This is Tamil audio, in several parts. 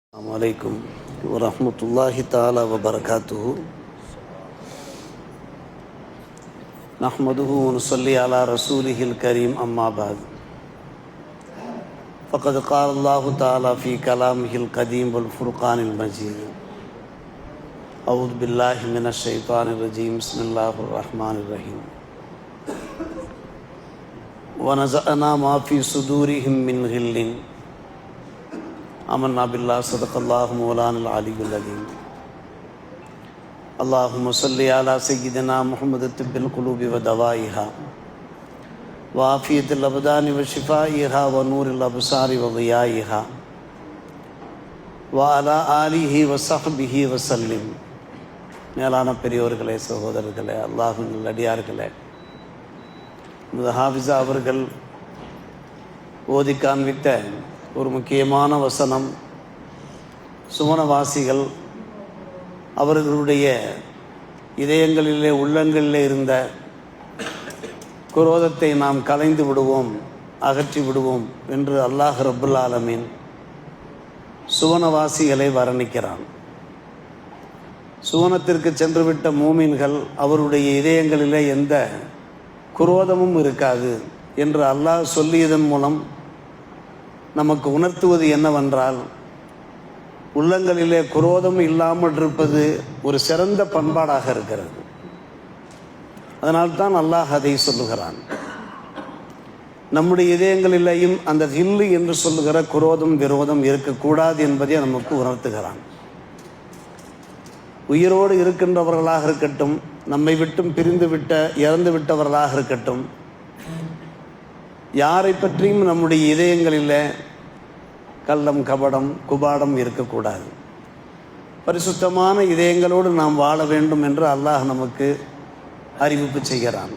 Assalamualaikum warahmatullahi ta'ala wabarakatuhu. Nahmaduhu wa nusalli ala rasulihil kareem amma ba'd. Faqad qala Allahu ta'ala fi kalamihil qadeem wal furqanil majid. A'udhu billahi minash shaitanir rajim. Bismillahir rahmanir rahim. Wa naza'na ma fi sudurihim min ghillin. Amanna बिल्लाह सदक़ल्लाहु मौलाना अल-अलीयुल अज़ीम। अल्लाहुम्मा सल्लि अला सय्यिदिना मुहम्मद तिब्बिल क़ुलूबि व दवाइहा व आफ़ियतिल अबदानि व शिफ़ाइहा व नूरिल अब्सारि व ज़ियाइहा व अला आलिहि व सहबिहि व सल्लिम। மேலான பெரியோர்களே, சகோதரர்களே, அல்லாஹ்வின் நல்லடியார்களே, ஹாஃபிஸா அவர்கள் ஓதி காண்பித்த ஒரு முக்கியமான வசனம், சுவனவாசிகள் அவர்களுடைய இதயங்களிலே உள்ளங்களிலே இருந்த குரோதத்தை நாம் கலைந்து விடுவோம், அகற்றி விடுவோம் என்று அல்லாஹ் ரப்புல் ஆலமீன் சுவனவாசிகளை வர்ணிக்கிறான். சுவனத்திற்கு சென்றுவிட்ட மூமின்கள் அவருடைய இதயங்களிலே எந்த குரோதமும் இருக்காது என்று அல்லாஹ் சொல்லியதன் மூலம் நமக்கு உணர்த்துவது என்னவென்றால், உள்ளங்களிலே குரோதம் இல்லாமல் இருப்பது ஒரு சிறந்த பண்பாடாக இருக்கிறது. அதனால்தான் அல்லாஹ் அதை சொல்லுகிறான். நம்முடைய இதயங்களிலேயும் அந்த ஹில்லு என்று சொல்லுகிற குரோதம் விரோதம் இருக்கக்கூடாது என்பதை நமக்கு உணர்த்துகிறான். உயிரோடு இருக்கின்றவர்களாக இருக்கட்டும், நம்மை விட்டும் பிரிந்துவிட்ட இறந்து விட்டவர்களாக இருக்கட்டும், யாரை பற்றியும் நம்முடைய இதயங்களில் கள்ளம் கபடம் குபாடம் இருக்கக்கூடாது. பரிசுத்தமான இதயங்களோடு நாம் வாழ வேண்டும் என்று அல்லாஹ் நமக்கு அறிவிப்பு செய்கிறான்.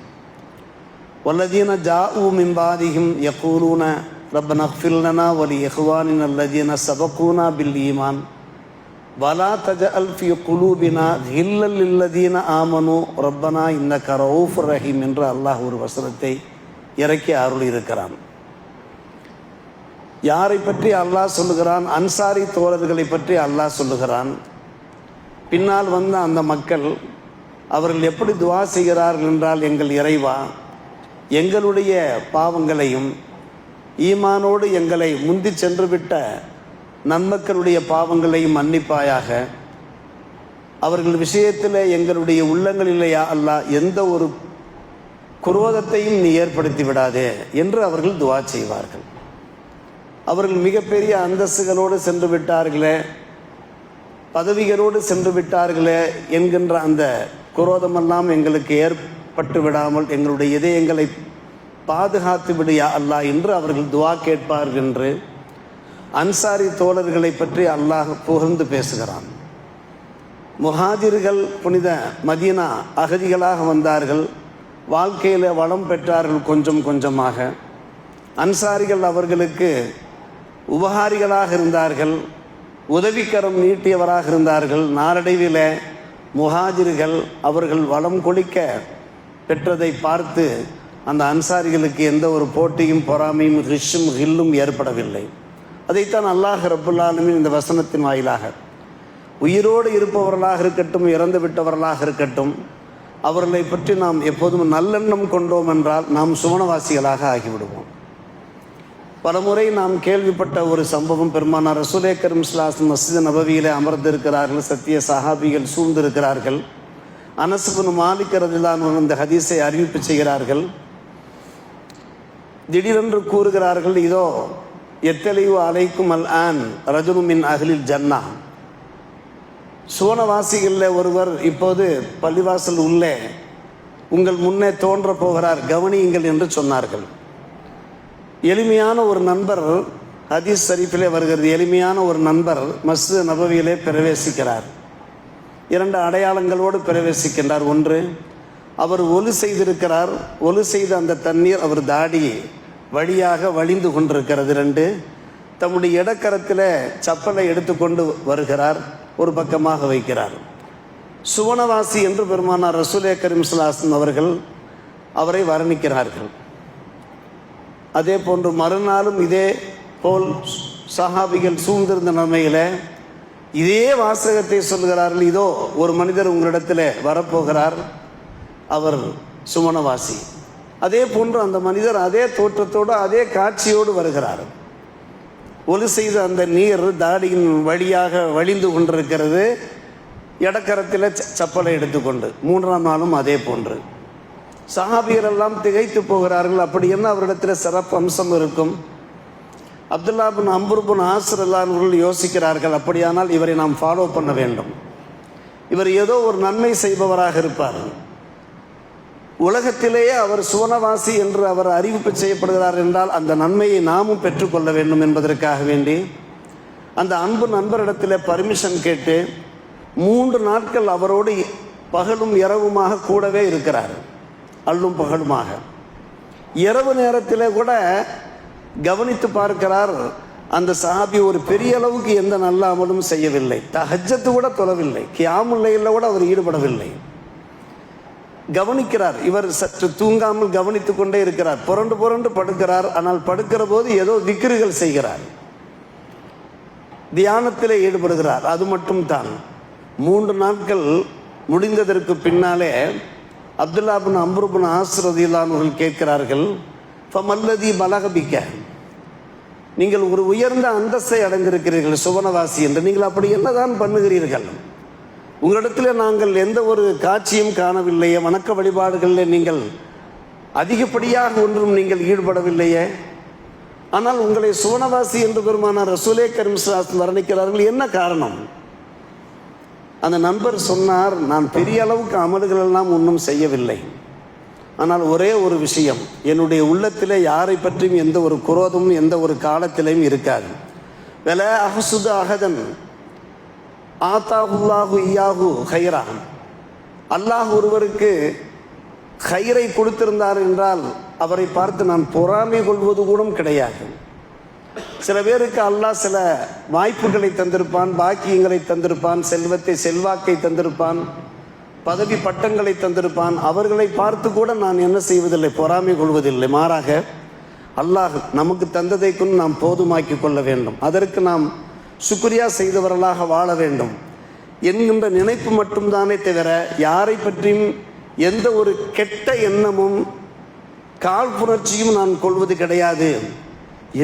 வல்லதீன ஜாஉ மின் பாதிஹிம் யகூலூன ரப்பனா இக்ஃபிர் லனா வ லி இஹ்வானினா அல்லதீன சபகூனா பில் ஈமான் வலா தஜஅல் ஃபீ குலூபினா கில்லல் லில்லதீன ஆமனு ரப்பனா இன்னக ரഊஃபுர் ரஹீம் என்று அல்லாஹ் ஒரு வசனத்தை இறக்கி அருள் இருக்கிறான். யாரை பற்றி அல்லாஹ் சொல்லுகிறான்? அன்சாரி தோழர்களை பற்றி அல்லாஹ் சொல்லுகிறான். பின்னால் வந்த அந்த மக்கள் அவர்கள் எப்படி துவா செய்கிறார்கள் என்றால், எங்கள் இறைவா, எங்களுடைய பாவங்களையும் ஈமானோடு எங்களை முந்தி சென்று விட்ட நன்மக்களுடைய பாவங்களையும் மன்னிப்பாயாக. அவர்கள் விஷயத்தில் எங்களுடைய உள்ளங்களிலேயா அல்லாஹ் எந்த ஒரு குரோதத்தையும் நீ ஏற்படுத்தி விடாதே என்று அவர்கள் துவா செய்வார்கள். அவர்கள் மிகப்பெரிய அந்தஸ்துகளோடு சென்று விட்டார்களே, பதவிகளோடு சென்று விட்டார்களே என்கின்ற அந்த குரோதமெல்லாம் எங்களுக்கு ஏற்பட்டு விடாமல் எங்களுடைய இதயங்களை பாதுகாத்து விடியா அல்லாஹ் என்று அவர்கள் துவா கேட்பார்கள் என்று அன்சாரி தோழர்களை பற்றி அல்லாஹ் புகழ்ந்து பேசுகிறான். முஹாஜிர்கள் புனித மதீனா அகதிகளாக வந்தார்கள், வாழ்க்கையில் வளம் பெற்றார்கள் கொஞ்சம் கொஞ்சமாக. அன்சாரிகள் அவர்களுக்கு உபகாரிகளாக இருந்தார்கள், உதவிக்கரம் நீட்டியவராக இருந்தார்கள். நாளடைவில் முஹாஜிர்கள் அவர்கள் வளம் கொளிக்க பெற்றதை பார்த்து அந்த அன்சாரிகளுக்கு எந்த ஒரு போட்டியும் பொறாமையும் ரிஷும் ஹில்லும் ஏற்படவில்லை. அதைத்தான் அல்லாஹ் ரப்புல் ஆலமீன் இந்த வசனத்தின் வாயிலாக, உயிரோடு இருப்பவர்களாக இருக்கட்டும் இறந்து விட்டவர்களாக இருக்கட்டும், அவர்களை பற்றி நாம் எப்போதும் நல்லெண்ணம் கொண்டோம் என்றால் நாம் சுவனவாசிகளாக ஆகிவிடுவோம். பலமுறை நாம் கேள்விப்பட்ட ஒரு சம்பவம், பெருமானார் ரசூலே கரீம் ஸல்லல்லாஹு அலைஹி வஸல்லம் மஸ்ஜித் நபவியிலே அமர்ந்திருக்கிறார்கள், சத்திய சஹாபிகள் சூழ்ந்திருக்கிறார்கள். அனஸ் இப்னு மாலிக் ரலியல்லாஹு அன்ஹு இந்த ஹதீஸை அறிவிப்பு செய்கிறார்கள். திடீரென்று கூறுகிறார்கள், இதோ எத்தலியு அலைக்கும் அல் ஆன் ரஜுலு மின் அஹ்லில் ஜன்னா, சுவனவாசிகளில் ஒருவர் இப்போது பள்ளிவாசல் உள்ளே உங்கள் முன்னே தோன்ற போகிறார், கவனியுங்கள் என்று சொன்னார்கள். எளிமையான ஒரு நண்பர், ஹதீஸ் ஷரீஃபிலே வருகிறது, எளிமையான ஒரு நண்பர் மஸ்ஜித் நபவியிலே பிரவேசிக்கிறார். இரண்டு அடையாளங்களோடு பிரவேசிக்கின்றார். ஒன்று, அவர் ஒலு செய்திருக்கிறார், ஒலு செய்த அந்த தண்ணீர் அவர் தாடி வழியாக வழிந்து கொண்டிருக்கிறது. ரெண்டு, தம்முடைய இடக்கரத்தில் சப்பலை எடுத்துக்கொண்டு வருகிறார், ஒரு பக்கமாக வைக்கிறார். சுவனவாசி என்று பெருமானார் ரசூலே கரீம் ஸல்லல்லாஹு அலைஹி வஸல்லம் அவர்கள் அவரை வர்ணிக்கிறார்கள். அதே போன்று மறுநாளும் இதே போல் சஹாபிகள் சூழ்ந்திருந்த நிலைமையில் இதே வாசகத்தை சொல்கிறார்கள். இதோ ஒரு மனிதர் உங்களிடத்தில் வரப்போகிறார், அவர் சுமணவாசி. அதே போன்று அந்த மனிதர் அதே தோற்றத்தோடு அதே காட்சியோடு வருகிறார். ஒலி செய்த அந்த நீர் தாடியின் வழியாக வழிந்து கொண்டிருக்கிறது, இடக்கரத்தில் சப்பலை எடுத்துக்கொண்டு. மூன்றாம் நாளும் அதே போன்று. சஹாபியர் எல்லாம் திகைத்து போகிறார்கள். அப்படி என்ன அவரிடத்தில் சிறப்பு அம்சம் இருக்கும்? அப்துல்லா பின் அம்ர் பின் ஆஸ் அவர்கள் யோசிக்கிறார்கள், அப்படியானால் இவரை நாம் ஃபாலோ பண்ண வேண்டும். இவர் ஏதோ ஒரு நன்மை செய்பவராக இருப்பார். உலகத்திலேயே அவர் சுவனவாசி என்று அவர் அறிவிப்பு செய்யப்படுகிறார் என்றால் அந்த நன்மையை நாமும் பெற்றுக்கொள்ள வேண்டும் என்பதற்காக வேண்டி அந்த அன்பு நண்பரிடத்தில் பர்மிஷன் கேட்டு 3 நாட்கள் அவரோடு பகலும் இரவுமாக கூடவே இருக்கிறார். அல்லும் பகலுமாக. இரவு நேரத்தில் கூட கவனித்து பார்க்கிறார். அந்த சஹாபி ஒரு பெரிய அளவுக்கு எந்த நல்ல அமலும் செய்யவில்லை, தஹஜ்ஜத்து கூட தொழவில்லை, கியாமுல் லைல்ல கூட அவர் ஈடுபடவில்லை. கவனிக்கிறார். இவர் சற்று தூங்காமல் கவனித்து கொண்டே இருக்கிறார். புரண்டு புரண்டு படுக்கிறார். ஆனால் படுக்கிற போது ஏதோ திக்ருகள் செய்கிறார், தியானத்திலே ஈடுபடுகிறார். அது மட்டும் தான். 3 நாட்கள் முடிந்ததற்கு பின்னாலே அப்துல்லா பின் அம்ர் பின் ஆஸ் ரலியல்லாஹு அன்ஹு கேட்கிறார்கள், ஃபமல்லதி பலகபிக்க, நீங்கள் ஒரு உயர்ந்த அந்தஸ்தை அடைந்திருக்கிறீர்கள் சுவனவாசி என்று, நீங்கள் அப்படி என்னதான் பண்ணுகிறீர்கள்? உங்களிடத்தில் நாங்கள் எந்த ஒரு காட்சியும் காணவில்லையே, வணக்க வழிபாடுகளில் நீங்கள் அதிகப்படியாக ஒன்றும் நீங்கள் ஈடுபடவில்லையே, ஆனால் உங்களை சுவனவாசி என்று பெருமானார் ரசூலே கரீம் ஸல்லல்லாஹு அலைஹி வஸல்லம் வர்ணிக்கிறார்கள், என்ன காரணம்? அந்த நண்பர் சொன்னார், நான் பெரிய அளவுக்கு அமல்கள் எல்லாம் ஒன்றும் செய்யவில்லை, ஆனால் ஒரே ஒரு விஷயம், என்னுடைய உள்ளத்தில் யாரை பற்றியும் எந்த ஒரு குரோதமும் எந்த ஒரு காலத்திலையும் இருக்காது. வெல அஹசுது அஹதன் ஆத்தாஹுல்லாஹு இயாஹு ஹைரா, அல்லாஹ் ஒருவருக்கு ஹைரை கொடுத்திருந்தார் என்றால் அவரை பார்த்து நான் பொறாமை கொள்வது கூட கிடையாது. சில பேருக்கு அல்லாஹ் சில வாய்ப்புகளை தந்திருப்பான், பாக்கியங்களை தந்திருப்பான், செல்வத்தை செல்வாக்கை தந்திருப்பான், பதவி பட்டங்களை தந்திருப்பான். அவர்களை பார்த்து கூட நான் என்ன செய்வதில்லை, பொறாமை கொள்வதில்லை. மாறாக அல்லாஹ் நமக்கு தந்ததை கொண்டு நாம் போதுமாக்கி கொள்ள வேண்டும், அதற்கு நாம் சுக்ரியா செய்தவர்களாக வாழ வேண்டும் என்கின்ற நினைப்பு மட்டும்தானே தவிர யாரை பற்றியும் எந்த ஒரு கெட்ட எண்ணமும் காழ்ப்புணர்ச்சியும் நான் கொள்வது கிடையாது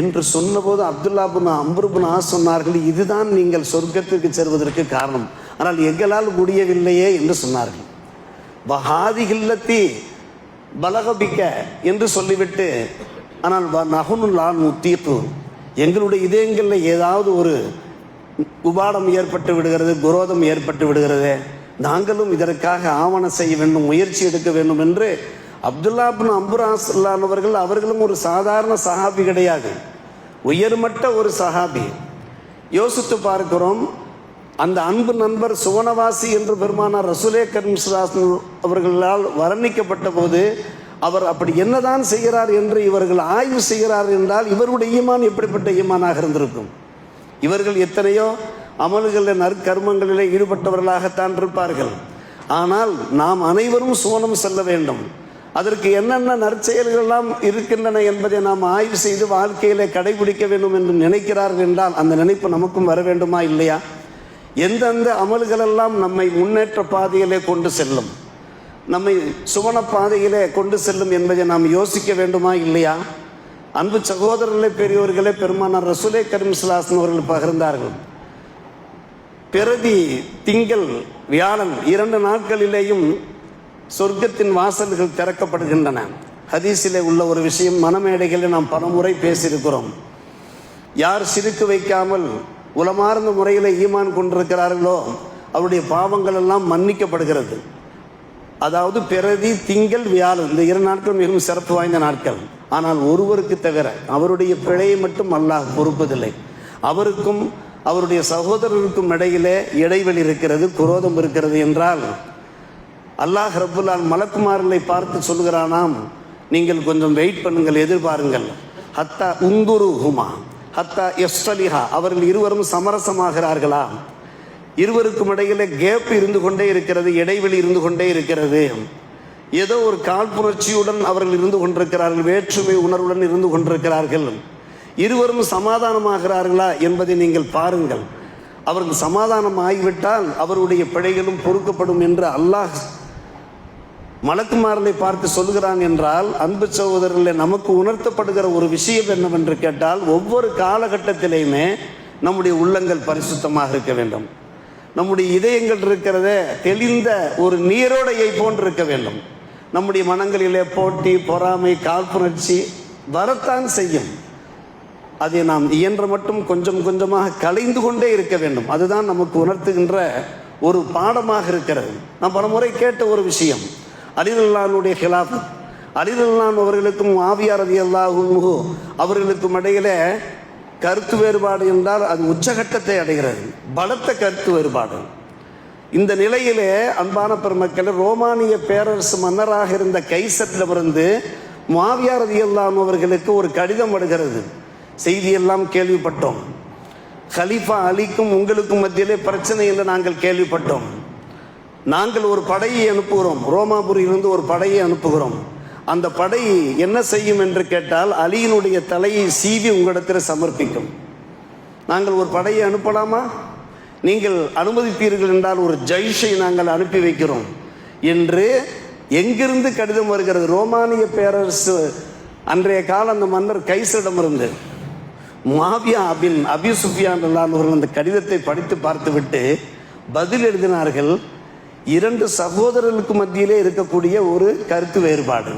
என்று சொன்னபோது அப்துல்லா பின் அம்ர் பின் ஆஸ் சொன்னார்கள், இதுதான் நீங்கள் சொர்க்கத்திற்கு செல்வதற்கு காரணம், ஆனால் எங்களால் முடியவில்லையே என்று சொன்னார்கள். வஹாதி இல்லத்தி பலகபிக்க என்று சொல்லிவிட்டு, ஆனால் நகுனுல்லான் முத்தீப்பு, எங்களுடைய இதயங்களில் ஏதாவது ஒரு உபாடம் ஏற்பட்டு விடுகிறது, குரோதம் ஏற்பட்டு விடுகிறது, நாங்களும் இதற்காக ஆவணம் செய்ய வேண்டும், முயற்சி எடுக்க வேண்டும் என்று அப்துல்லா பின் அம்ர் அவர்கள் அவர்களும் ஒரு சாதாரண சஹாபி கிடையாது, உயர்மட்ட ஒரு சஹாபி. யோசித்து பார்க்கிறோம், அந்த அன்பு நண்பர் சுவனவாசி என்று பெருமானார் ரசூலே கரீம் ஸல்லல்லாஹு அலைஹி வஸல்லம் அவர்களால் வர்ணிக்கப்பட்ட போது அவர் அப்படி என்னதான் செய்கிறார் என்று இவர்கள் ஆய்வு செய்கிறார் என்றால் இவருடைய ஈமான் எப்படிப்பட்ட ஈமானாக இருந்திருக்கும்? இவர்கள் எத்தனையோ அமல்களில் நற்கர்மங்களிலே ஈடுபட்டவர்களாகத்தான் இருப்பார்கள். ஆனால் நாம் அனைவரும் சுவனம் செல்ல வேண்டும், அதற்கு என்னென்ன நற்செயல்கள் எல்லாம் இருக்கின்றன என்பதை நாம் ஆய்வு செய்து வாழ்க்கையிலே கடைபிடிக்க வேண்டும் என்று நினைக்கிறார்கள் என்றால் அந்த நினைப்பு நமக்கும் வர வேண்டுமா இல்லையா? எந்தெந்த அமல்களெல்லாம் நம்மை முன்னேற்ற பாதையிலே கொண்டு செல்லும், நம்மை சுவன பாதையிலே கொண்டு செல்லும் என்பதை நாம் யோசிக்க வேண்டுமா இல்லையா? அன்பு சகோதரர்களே, பெரியோர்களே, பெருமானார் ரசூலே கரீம் ஸல்லல்லாஹு அலைஹி வஸல்லம் அவர்கள் பகிர்ந்தார்கள், பிரதி திங்கள் வியாழன் 2 நாட்களிலேயும் சொர்க்கத்தின் வாசல்கள் திறக்கப்படுகின்றன. ஹதீஸிலே உள்ள ஒரு விஷயம், மனமேடைகளில் நாம் பலமுறை பேசியிருக்கிறோம். யார் சிறுக்கு வைக்காமல் உலமார்ந்த முறையில் ஈமான் கொண்டிருக்கிறார்களோ அவருடைய பாவங்கள் எல்லாம் மன்னிக்கப்படுகிறது. அதாவது பிரதி திங்கள் வியாழன் இந்த 2 நாட்கள் மிகவும் சிறப்பு வாய்ந்த நாட்கள். ஆனால் ஒருவருக்கு தவிர அவருடைய பிழையை மட்டும் அல்லாஹ் பொறுப்பதில்லை. அவருக்கும் அவருடைய சகோதரருக்கும் இடையிலே இடைவெளி இருக்கிறது, குரோதம் இருக்கிறது என்றால் அல்லாஹ் ரப்புல் ஆலமீன் மலக்குமார்களை பார்த்து சொல்கிறானாம், நீங்கள் கொஞ்சம் வெயிட் பண்ணுங்கள், எதிர்பாருங்கள், ஹத்தா உந்துரு ஹுமா ஹத்தா எஸ்டலிஹா, அவர்கள் இருவரும் சமரசமாகிறார்களா, இருவருக்கும் இடையில கேப் இருந்து கொண்டே இருக்கிறது, இடைவெளி இருந்து கொண்டே இருக்கிறது, ஏதோ ஒரு காழ்ப்புணர்ச்சியுடன் அவர்கள் இருந்து கொண்டிருக்கிறார்கள், வேற்றுமை உணர்வுடன் இருந்து கொண்டிருக்கிறார்கள், இருவரும் சமாதானமாகிறார்களா என்பதை நீங்கள் பாருங்கள். அவருக்கு சமாதானம் ஆகிவிட்டால் அவருடைய பிழைகளும் பொறுக்கப்படும் என்று அல்லாஹ் மலக்குமாரனை பார்த்து சொல்கிறான் என்றால், அன்பு சகோதரர்களே, நமக்கு உணர்த்தப்படுகிற ஒரு விஷயம் என்னவென்று கேட்டால், ஒவ்வொரு காலகட்டத்திலையுமே நம்முடைய உள்ளங்கள் பரிசுத்தமாக இருக்க வேண்டும். நம்முடைய இதயங்கள் இருக்கிறத தெளிந்த ஒரு நீரோடையை போன்று இருக்க வேண்டும். நம்முடைய மனங்களிலே போட்டி, பொறாமை, காழ்ப்புணர்ச்சி வரத்தான் செய்யும். அதை நாம் இயன்ற மட்டும் கொஞ்சம் கொஞ்சமாக கலைந்து கொண்டே இருக்க வேண்டும். அதுதான் நமக்கு உணர்த்துகின்ற ஒரு பாடமாக இருக்கிறது. நாம் பலமுறை கேட்ட ஒரு விஷயம், அலி ரலியல்லாஹுடைய ஹிலாஃபத், அலி ரலியல்லாஹு அவர்களுக்கும் முஆவியா ரலியல்லாஹு அன்ஹு அவர்களுக்கும் இடையில கருத்து வேறுபாடு என்றால் அது உச்சகட்டத்தை அடைகிறது, பலத்த கருத்து வேறுபாடு. இந்த நிலையிலே அன்பான பெருமக்கள், ரோமானிய பேரரசு மன்னராக இருந்த கைசரிடமிருந்து முஆவியா ரலியல்லாஹு அவர்களுக்கு ஒரு கடிதம் வருகிறது. செய்தியெல்லாம் கேள்விப்பட்டோம். கலீஃபா அலிக்கும் உங்களுக்கும் மத்தியிலே பிரச்சனை என்று நாங்கள் கேள்விப்பட்டோம். நாங்கள் ஒரு படையை அனுப்புகிறோம், ரோமாபுரியிலிருந்து ஒரு படையை அனுப்புகிறோம். அந்த படை என்ன செய்யும் என்று கேட்டால், அலியினுடைய தலையை சீவி உங்களிடத்தில் சமர்ப்பிக்கும். நாங்கள் ஒரு படையை அனுப்பலாமா? நீங்கள் அனுமதிப்பீர்கள் என்றால் ஒரு ஜெய்ஷை நாங்கள் அனுப்பி வைக்கிறோம் என்று எங்கிருந்து கடிதம் வருகிறது? ரோமானிய பேரரசு அன்றைய கால அந்த மன்னர் கைசரிடமிருந்து. முஆவியா பின் அபி சுஃபியான் அவர்கள் அந்த கடிதத்தை படித்து பார்த்துவிட்டு பதில் எழுதினார்கள். 2 சகோதரர்களுக்கு மத்தியிலே இருக்கக்கூடிய ஒரு கருத்து வேறுபாடு.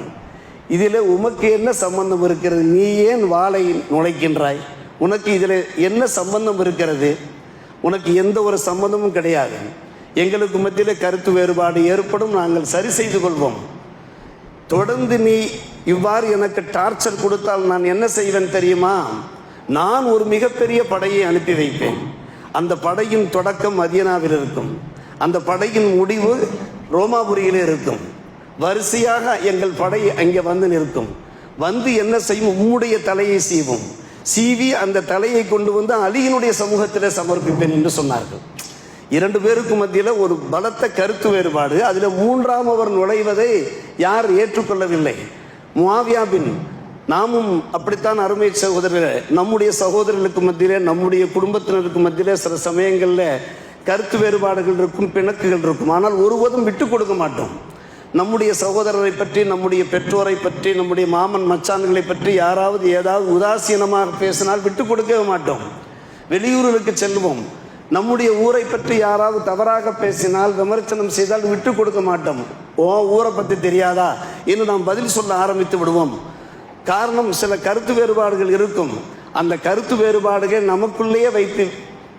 இதில் உமக்கு என்ன சம்பந்தம் இருக்கிறது? நீ ஏன் வாளை நுழைக்கின்றாய்? உனக்கு இதில் என்ன சம்பந்தம் இருக்கிறது? உனக்கு எந்த ஒரு சம்பந்தமும் கிடையாது. எங்களுக்கு மத்தியிலே கருத்து வேறுபாடு ஏற்படும், நாங்கள் சரி செய்து கொள்வோம். தொடர்ந்து நீ இவ்வாறு எனக்கு டார்ச்சர் கொடுத்தால் நான் என்ன செய்வேன் தெரியுமா? நான் ஒரு மிகப்பெரிய படையை அனுப்பி வைப்பேன். அந்த படையின் தொடக்கம் மதீனாவில் இருக்கும், அந்த படையின் முடிவு ரோமாபுரியிலே இருக்கும். வரிசையாக எங்கள் படை அங்கே வந்து நிற்கும். வந்து என்ன செய்யும்? உம்முடைய தலையை சீவும். சீவி அந்த தலையை கொண்டு வந்து அலியினுடைய சமூகத்திலே சமர்ப்பிப்பேன் என்று சொன்னார்கள். 2 பேருக்கு மத்தியில் ஒரு பலத்த கருத்து வேறுபாடு. அதில் 3ஆம் அவர் நுழைவதை யார் ஏற்றுக்கொள்ளவில்லை? முஆவியா பின். நாமும் அப்படித்தான் அருமை சகோதரர்களே, நம்முடைய சகோதரர்களுக்கு மத்தியிலே, நம்முடைய குடும்பத்தினருக்கு மத்தியிலே சில சமயங்களில் கருத்து வேறுபாடுகள் இருக்கும், பிணக்குகள் இருக்கும். ஆனால் ஒருவதும் விட்டு கொடுக்க மாட்டோம். நம்முடைய சகோதரரை பற்றி, நம்முடைய பெற்றோரை பற்றி, நம்முடைய மாமன் மச்சான்களை பற்றி யாராவது ஏதாவது உதாசீனமாக பேசினால் விட்டு கொடுக்கவே மாட்டோம். வெளியூர்களுக்கு செல்வோம், நம்முடைய ஊரை பற்றி யாராவது தவறாக பேசினால், விமர்சனம் செய்தால் விட்டு கொடுக்க மாட்டோம். ஊரை பற்றி தெரியாதா என்று நாம் பதில் சொல்ல ஆரம்பித்து விடுவோம். காரணம், சில கருத்து வேறுபாடுகள் இருக்கும். அந்த கருத்து வேறுபாடுகள் நமக்குள்ளேயே வைத்து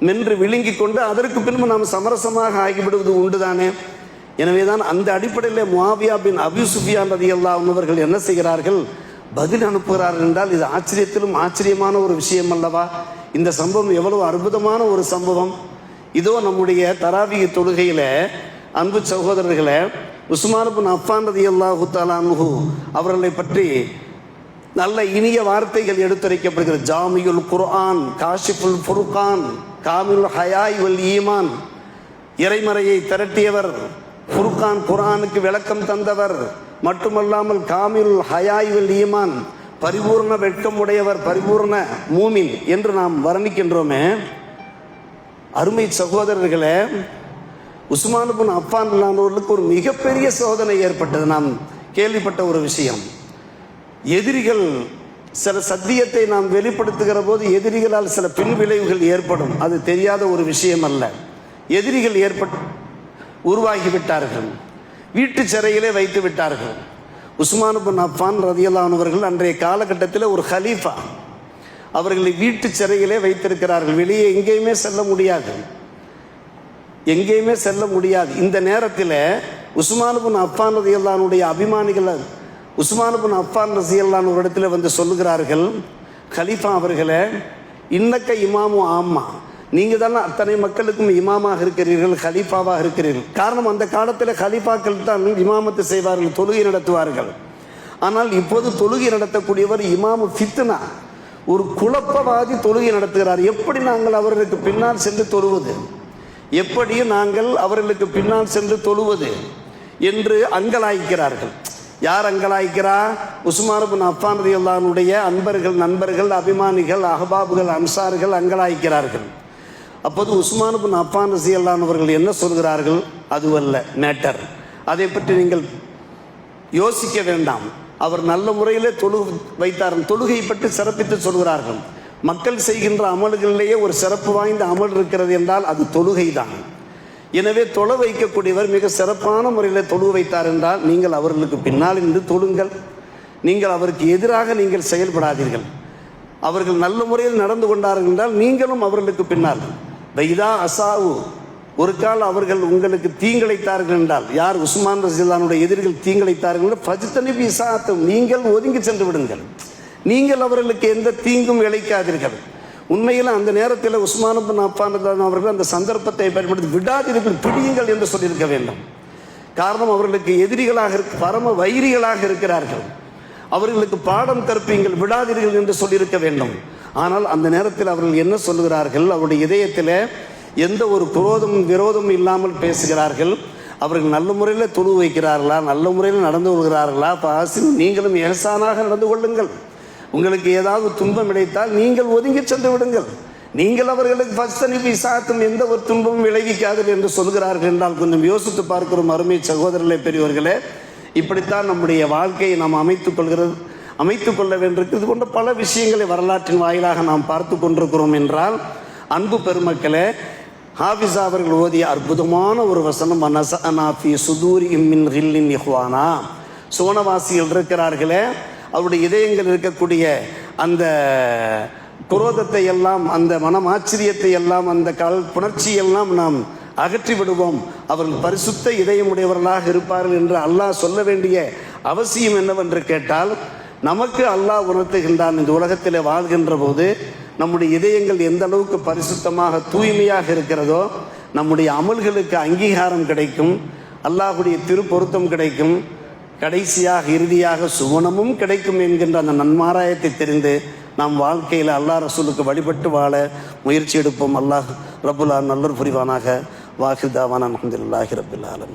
நின்று விழுங்கி கொண்டு அதற்கு பின்பு நாம் சமரசமாக ஆகிவிடுவது உண்டுதானே. எனவேதான் அந்த அடிப்படையில் முஆவியா பின் அபி சுஃபியான் ரலியல்லாஹு அவர்கள் என்ன செய்கிறார்கள்? பதில் அனுப்புகிறார்கள் என்றால் இது ஆச்சரியத்திலும் ஆச்சரியமான ஒரு விஷயம் அல்லவா? இந்த சம்பவம் எவ்வளவு அற்புதமான ஒரு சம்பவம். இதோ நம்முடைய தராவிக தொழுகையில அன்பு சகோதரர்களே, உஸ்மான் பின் அஃபான் ரலியல்லாஹு தஆலா அன்ஹு அவர்களை பற்றி நல்ல இனிய வார்த்தைகள் எடுத்துரைக்கப்படுகிறது. ஜாமியுல் குர்ஆன், காஷிஃபுல் ஃபுர்கான், காமில் ஹயாய் வல் ஈமான், இறைமறையை திரட்டியவர், ஃபுர்கான் குர்ஆனுக்கு விளக்கம் தந்தவர், மட்டுமல்லாமல் காமில் ஹயாய் வல் ஈமான், பரிபூர்ண வெட்கம் உடையவர், பரிபூர்ண மூமின் என்று நாம் வர்ணிக்கின்றோமே. அருமை சகோதரர்களே, உஸ்மான் பின் அஃபான் அவர்களுக்கு ஒரு மிகப்பெரிய சோதனை ஏற்பட்டது. நாம் கேள்விப்பட்ட ஒரு விஷயம். எதிரிகள் சில சத்தியத்தை நாம் வெளிப்படுத்துகிற போது எதிரிகளால் சில பின்விளைவுகள் ஏற்படும். அது தெரியாத ஒரு விஷயம் அல்ல. எதிரிகள் உருவாகிவிட்டார்கள், வீட்டு சிறையிலே வைத்து விட்டார்கள். உஸ்மான் பின் அஃபான் ரலியல்லாஹு அவர்கள் அன்றைய காலகட்டத்தில் ஒரு ஹலீஃபா. அவர்களை வீட்டு சிறையிலே வைத்திருக்கிறார்கள். வெளியே எங்கேயுமே செல்ல முடியாது, எங்கேயுமே செல்ல முடியாது. இந்த நேரத்தில் உஸ்மான் பின் அஃபான் ரலியல்லாஹுடைய அபிமானிகள் உஸ்மான் பின் அஃபான் ரலியல்லாஹு ஒரு இடத்துல வந்து சொல்லுகிறார்கள், கலீஃபா அவர்களே, இன்னக்க இமாமு ஆம்மா, நீங்கள் தானே அத்தனை மக்களுக்கும் இமாமாக இருக்கிறீர்கள், கலீஃபாவாக இருக்கிறீர்கள். காரணம், அந்த காலத்தில் கலீஃபாக்கள் தான் இமாமத்து செய்வார்கள், தொழுகை நடத்துவார்கள். ஆனால் இப்போது தொழுகை நடத்தக்கூடியவர் இமாமு ஃபித்னா, ஒரு குழப்பவாதி தொழுகை நடத்துகிறார். எப்படி நாங்கள் அவர்களுக்கு பின்னால் சென்று தொழுவது, எப்படி நாங்கள் அவர்களுக்கு பின்னால் சென்று தொழுவது என்று அங்கலாய்க்கிறார்கள். யார் அங்கலாய்க்கிறா? உஸ்மான் பின் அஃபான் ரலியல்லாஹுடைய அன்பர்கள், நண்பர்கள், அபிமானிகள், அஹ்பாபுகள், அன்சார்கள் அங்கலாய்க்கிறார்கள். அப்போது உஸ்மான் பின் அஃபான் ரலியல்லாஹு அவர்கள் என்ன சொல்கிறார்கள்? அதுவல்ல மேட்டர், அதை பற்றி நீங்கள் யோசிக்க வேண்டாம். அவர் நல்ல முறையிலே வைத்தார். தொழுகை பற்றி சிறப்பித்து சொல்கிறார்கள். மக்கள் செய்கின்ற அமல்களிலேயே ஒரு சிறப்பு வாய்ந்த அமல் இருக்கிறது என்றால் அது தொழுகை தான். எனவே தொழ வைக்கக்கூடியவர் மிக சிறப்பான முறையில் தொழு வைத்தார் என்றால் நீங்கள் அவர்களுக்கு பின்னால் இருந்து தொழுங்கள். நீங்கள் அவருக்கு எதிராக நீங்கள் செயல்படாதீர்கள். அவர்கள் நல்ல முறையில் நடந்து கொண்டார்கள் என்றால் நீங்களும் அவர்களுக்கு பின்னால். வைதா அசாவு, ஒரு கால் அவர்கள் உங்களுக்கு தீங்கிழைத்தார்கள் என்றால், யார் உஸ்மான் ரலியல்லாஹுடைய எதிரிகள் தீங்கிழைத்தார்கள், ஃபஜ்தனிபு இசாஅத்தும், நீங்கள் ஒதுங்கி சென்று விடுங்கள். நீங்கள் அவர்களுக்கு எந்த தீங்கும் இழைக்காதீர்கள். உண்மையில் அந்த நேரத்தில் உஸ்மான் பின் அஃபான் அவர்கள் அந்த சந்தர்ப்பத்தை பயன்படுத்தி விடாதீர்கள், பிடியுங்கள் என்று சொல்லியிருக்க வேண்டும். காரணம், அவர்களுக்கு எதிரிகளாக பரம வைரிகளாக இருக்கிறார்கள். அவர்களுக்கு பாடம் கற்பிங்கள், விடாதீர்கள் என்று சொல்லியிருக்க வேண்டும். ஆனால் அந்த நேரத்தில் அவர்கள் என்ன சொல்லுகிறார்கள்? அவருடைய இதயத்தில் எந்த ஒரு விரோதமும் இல்லாமல் பேசுகிறார்கள். அவர்கள் நல்ல முறையில் தொழு வைக்கிறார்களா, நல்ல முறையில் நடந்து கொள்கிறார்களா? நீங்களும் ஏசானாக நடந்து கொள்ளுங்கள். உங்களுக்கு ஏதாவது துன்பம் இழைத்தால் நீங்கள் ஒதுங்கி சென்று விடுங்கள். நீங்கள் அவர்களுக்கு ஃபஜ்தனிபு இசாஅத்தும், எந்த ஒரு துன்பமும் விளைவிக்காதீர்கள் என்று சொல்கிறார்கள் என்றால் கொஞ்சம் யோசித்து பார்க்கிறோம். அருமை சகோதரர்களே, பெரியவர்களே, இப்படித்தான் நம்முடைய வாழ்க்கையை நாம் அமைத்துக் கொள்ள வேண்டியிருக்கு. இது போன்ற பல விஷயங்களை வரலாற்றின் வாயிலாக நாம் பார்த்து கொண்டிருக்கிறோம் என்றால், அன்பு பெருமக்களே, ஹாஃபிஸா அவர்கள் ஓதிய அற்புதமான ஒரு வசனம், அனஸஅனாஃபி சுதூரிஹிம் மின் கில்லின் இஹ்வானா. சோனவாசிகள் இருக்கிறார்களே, அவருடைய இதயங்கள் இருக்கக்கூடிய அந்த குரோதத்தை எல்லாம், அந்த மனமாச்சரியத்தை எல்லாம், அந்த புணர்ச்சியெல்லாம் நாம் அகற்றி விடுவோம். அவர்கள் பரிசுத்த இதயமுடையவர்களாக இருப்பார்கள் என்று அல்லாஹ் சொல்ல வேண்டிய அவசியம் என்னவென்று கேட்டால், நமக்கு அல்லாஹ் உணர்த்துகின்றான். இந்த உலகத்தில் வாழ்கின்ற போது நம்முடைய இதயங்கள் எந்த அளவுக்கு பரிசுத்தமாக தூய்மையாக இருக்கிறதோ நம்முடைய அமல்களுக்கு அங்கீகாரம் கிடைக்கும், அல்லாஹுடைய திருப்பொருத்தம் கிடைக்கும், கடைசியாக இறுதியாக சுவனமும் கிடைக்கும் என்கின்ற அந்த நன்மாராயத்தை தெரிந்து நாம் வாழ்க்கையில் அல்லாஹ் ரசூலுக்கு வழிபட்டு வாழ முயற்சி எடுப்போம். அல்லாஹ் ரப்புல் ஆலமீன் நல்லர் புரிவானாக. வாஹிர் தாவானா அல்ஹம்துலில்லாஹி ரப்பில் ஆலமீன்.